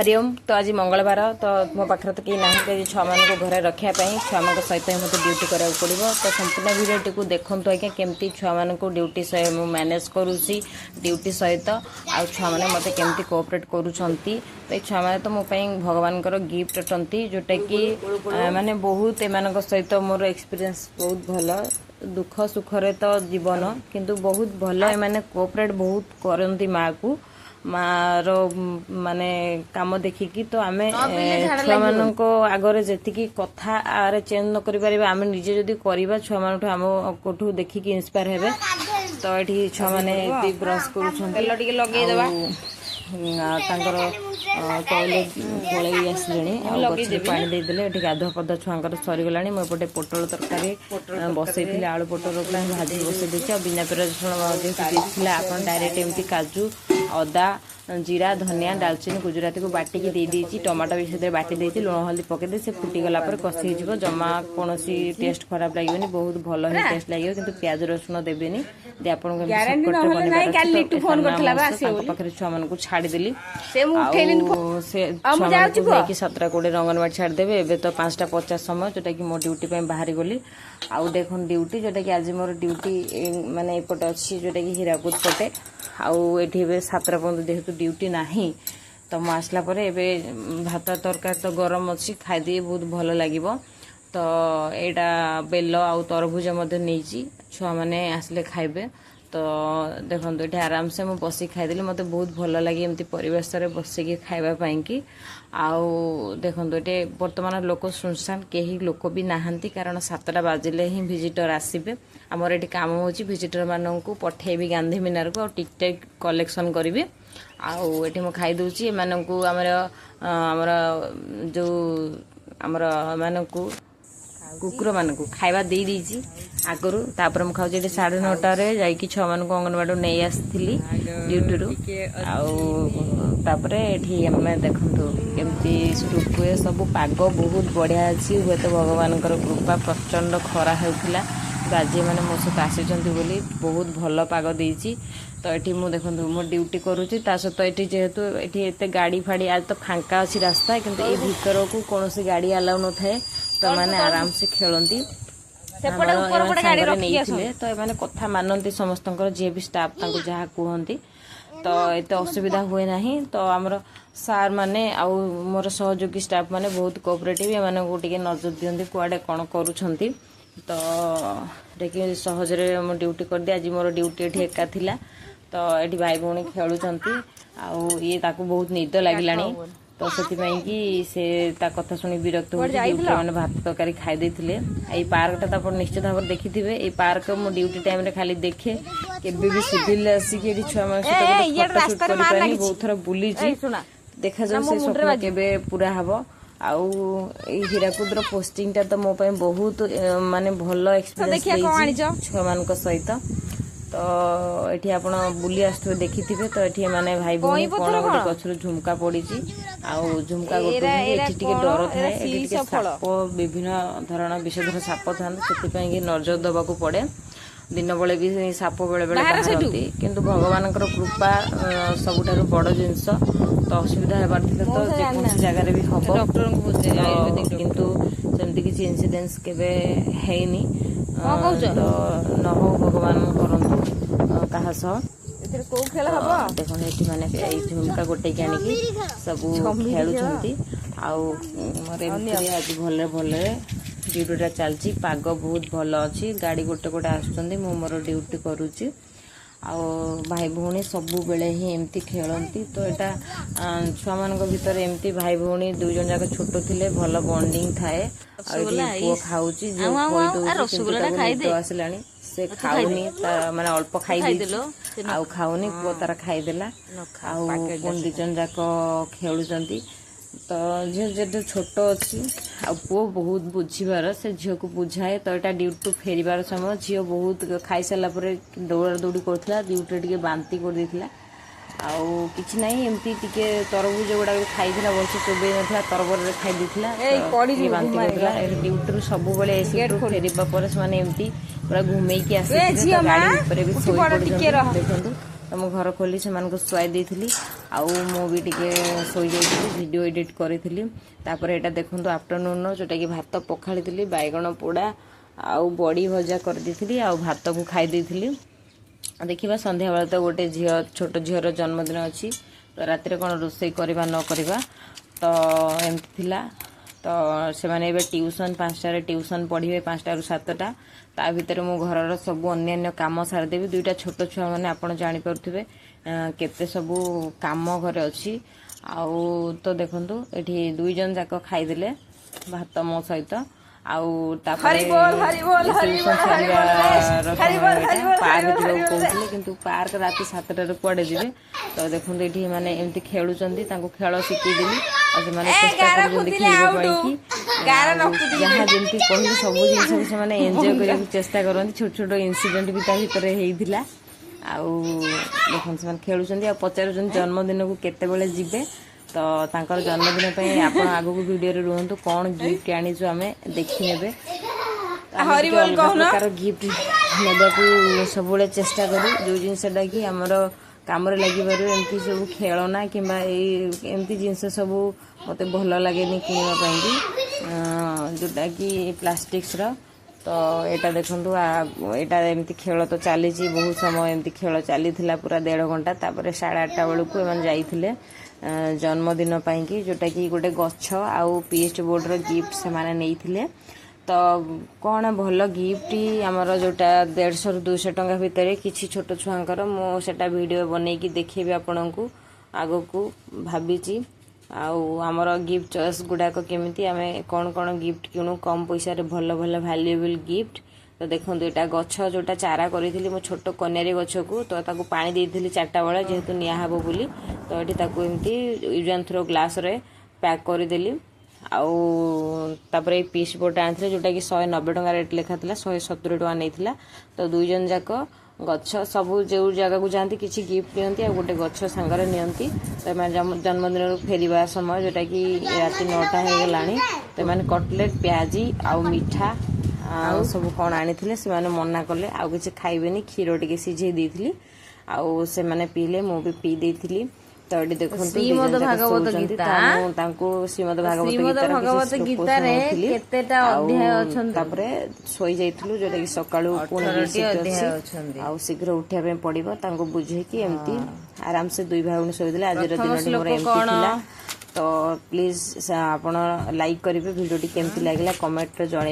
हरिओम। तो आज मंगलवार तो मो पाखे तो कहीं ना छुआ मान घर रखापी छुआ मान सहित ही मतलब ड्यूटी कराया पड़ो। तो संपूर्ण भिडियोटी को देखूँ आज्ञा केमती छुआ मान ड्यूटी मैनेज करुँची ड्यूटी सहित आ छुआ मैंने मत केमती कोऑपरेट करुँच। तो ये छुआ मैंने तो मो भगवान गिफ्ट अटंती जोटा कि माने बहुत एम सहित मोर एक्सपीरियंस बहुत भल दुख सुखरे तो जीवन किंतु बहुत भल एम कोऑपरेट बहुत करती माँ को मार माने काम देखिकी। तो आम छुआ मान आगे जी कथा आरे चेंज न कर आम निजे जदि करवा छुआ मान आम कोठू देखिकी इंस्पायर हेबे। तो ये छुआ मैंने ब्रश कर टॉयलेट पलि आसले पानी देदेले ये गाधुआ पदा छुआर सरीगला। मुझे पोटल तरकारी बसई आलू पोटल भाजी बसई देती बिना पियाज रसुण आप डायरेक्ट एमती काजू अदा जीरा धनिया डालचीनी गुजराती को बाटिकी देदेची टमाटो भी से बाटी देती लुण हल्दी पकईदे से फुटीगला कषि जमा कौन टेस्ट खराब लगे बहुत भल ही टेस्ट लगे कि प्याज रसुण देवेनि पाखे छुआ मान छाड़देली सतरा 20 अंगनवाड़ी छाड़देवे। एवं तो 5:50 समय जोटा कि मो ड्यूटी बाहरी गली आउ देख ड्यूटी जोटा कि आज मोर ड्यूटी माने एपटे अच्छी जोटा कि हीराकुद पटे आउ ये 7टा पर्यटन जेहेतु ड्यूटी नाही तो मुझे आसला भात तरकारी तो गरम अच्छी खाईदे बहुत भल लगे। तो यहाँ बेल आउ तरभुज नहीं छुआ मैंने आसले खाइबे। तो देखो ये आराम से मुझे बस खाईदेली मत बहुत भल लगे एमती परिवेश बसिकी खावाई कि आउ देखो ये बर्तमान लोक सुनसान कहीं लोक भी नहांती कारण 7टा बाजिले ही विजिटर आसबे। आमर ये काम हो विजिटर मानक पठेबी गांधी मिनार को टिकट कलेक्शन करी आउ ये मुझे खाईदे आमर जो आमर मानक कुकुर मान खाଇବା दे दीची आगरू तापर मु खाऊँ 9:30 जाकि छुआ मान अंगनवाड़ी नहीं आसती ड्यूटी रू आउे देखु केमती स्टूप हुए सब पाग बहुत बढ़िया अच्छी हुए तो भगवान कृपा प्रचंड खरा होता आज मैंने मो सहित आसी बहुत भल पाग देती। तो ये मुझे देखो मो ड्यूटी करुँची सहित ये जेहेतु ये गाड़ी फाड़ी आज तो फांका अच्छी रास्ता किंतु ये भीतर को कौन सी गाड़ी अलाउ न थाए तो मैंने आराम से खेलती नहीं तो ये कथा मानती समस्त जी भी स्टाफ जहाँ कहती तो ये असुविधा हुए ना। तो आमर सार माने आउ मोर सहयोगी स्टाफ माने बहुत कोऑपरेटिव ये नजर दिखती कुआडे कौन करुँच। तो देखिए सहजरे मो ड्यूटी कर दी आज मोर ड्यूटी ये एका थिला। तो ये भाई भौणी खेलुंट आउ ये ताको बहुत निद लगिला तो से कथा शुणी विरक्त होने भात तरकारी खाई देते। ये पार्कटा तो आप निश्चित भाव देखी थे ये पार्क मो ड्यूटी टाइम रे खाली देखे केबे सिविल आसिक छुआ मान सहित बहुत थर बुली देखा जाए से स्वप्न केबे पूरा हम आउ हीराकुद पोस्टिंगटा तो मो बहुत माने भल एक्सपीरियंस छुआ मान सहित। तो ये आप बुली आसुवे देखी थे तो ये माने भाई भौणी कौन गोटे गचर झुमका पड़ी आउ झुमका गोटे डर थाए साप विभिन्न धरण विषधर साप था से नजर देवाक पड़े दिन बेले भी साप बेले बेले बाहरती किंतु भगवान कृपा सबुठ बड़ जिनस। तो असुविधा होबार तो जेकोसी जगह भी हम किंतु सेमती किसी इनसीडेंस केबे हैनी। तो न हो भगवान करंतु कहा सह देखो ये मैंने झुमका गोटे आनिकी सब खेलुंट आउ आज भले भले ड्यूटीटा चलती पाग बहुत भल अच्छी गाड़ी गोटे गोटे आसुँच मोर ड्यूटी करुँची आउ भाई भौणी सबु बेले ही एमती खेलती। तो यहाँ छुआ मान भर एमती भाई भौणी 2 जन जाक छोट थे भल बॉन्डिंग थाए पुओ खाऊँ आसला से खाऊनी माने अल्प खाई आउ खाऊनी पुओ तार खाईदेला आउ 2 जन जाक खेलुंट। तो झील जो छोट अच्छी आ पुओ बहुत बुझीबार से झील को बुझाए। तो यहाँ ड्यूटी फेरबार समय झील बहुत खाई सारा दौड़ा दौड़ी करूला ड्यूटी टे बांती कर देथिला आउ किछि नाही एमती टिके तरबुज गुड़ा खाई भलसे चोबई ना तरबर खाई देथिला बांती करला। ड्यूटी सब बेले फेरबा पर से एमती पूरा घुमेकी आसी गाड़ी ऊपर भी देखो तो घर खोली से शुआई देथिली आउ मु भी टिके सोई जाइଥିଲି वीडियो एडिट करी तापर एटा देखंतु आफ्टरनून जोटा कि भात पखाड़ी बैगण पोड़ा आउ बड़ी भजा कर दी आउ भात को खाई देइथिली। देखिबा संध्या बेला तो गोटे झियो छोट झियोर जन्मदिन अच्छी तो रातिर कौन रोषे करवा न करवा तो एमती थिला। तो से माने ट्यूशन 5टा ट्यूशन पढ़े 5टा ରୁ 7टा ता भीतर मो घर सब अन्य काम सारिदेवी। दुईटा छोट छुआ मैंने आपड़ जापे केते सबू काम घरे अच्छी आउ तो देखंतु एठी 2 जन जाक खाईदेले भात मो सहित आउ किंतु पार्क राति 7टार कुआडे जीवे तो देखो ये माने एमती खेलुचंदी तांको खेल शिखेदेली और से माने चेष्टा करजंदी खेलिबा पई कि जहाँ जमती कहली सब जिन से माने एन्जॉय करने चेष्टा करंती। छोट छोट इंसिडेंट भी ता भीतर हेइथिला आउ देखो से खेलुचंदी आ पचारुचंदी जन्मदिन को केते बेले जीवे तो तांकर जन्मदिन पे आपण आगो को वीडियो रे रुहंतु कोन गिफ्ट आनी जो हमें देखि नेबे प्रकार गिफ्ट नेबा को सब चेष्टा करू जो जिनसटा कि आमर काम लगी एमती सब खेलना कि एमती जिनस सब मत भल लगे कि जोटा कि प्लास्टिक्स तो यहाँ देखूँ यहाँ एमती खेल तो चली बहुत समय एमती खेल चली पूरा 1.5 घंटा तापर 8:30 बेलू एम जाइए जन्मदिन पाई जोटा कि गोटे गछ आउ पेस्ट बोर्ड गिफ्ट से माने नहीं तो कौन भल गिफ्ट आमर जोटा 150 ରୁ 200 टंका भितर किसी छोट छुआंकर मुझा वीडियो बनईकी देखेबी आपण को आगो को भाभी आमर गिफ्ट चॉइस गुड़ाक केमी आम कौन कौन गिफ्ट किणु कम पैसा भल भल वैल्यूएबल गिफ्ट तो देखो यहाँ गछ जोटा चारा करी मो छोट कन्यारी गछ को तो ताको पानी देती 4टा बेला जेहेतु निहब बोली तो ये एमती यूज एंड थ्रो ग्लास रे पैक करदेली आउ तापर ये पीस बोर्ड आनी जोटा कि 190 टंका रेट लिखा था 170 टंका नहीं तो 2 जन जाक गछ सब जो जगह को जाती किसी गिफ्ट नियंती आ गोटे गछ सांगरे नियंती तो जन्मदिन फेरवा समय जोटा कि राति 9टा हो गलानी तो मैंने कटलेट प्याजी आउ मिठा सब कौन आनी से मना कले आउ किसी खाइबेनी क्षीर टिके सिझे देती आउ से माने पीले मु भी पी देती तो ये देखो श्रीमद भागवत गीता श्रीमद भागवत गीता रे केतेटा अध्याय अछन तापरे सोई जाइथलु जोटा कि सकाळू पुणी आ शीघ्र उठिया पे पड़िबो तांको बुझे कि एमती आराम से 2 भाई सोई देले। आज दिन मोर एमती थिला तो प्लीज आपण लाइक करिवे वीडियो टी केमती लागला कमेंट रे जणाइबे।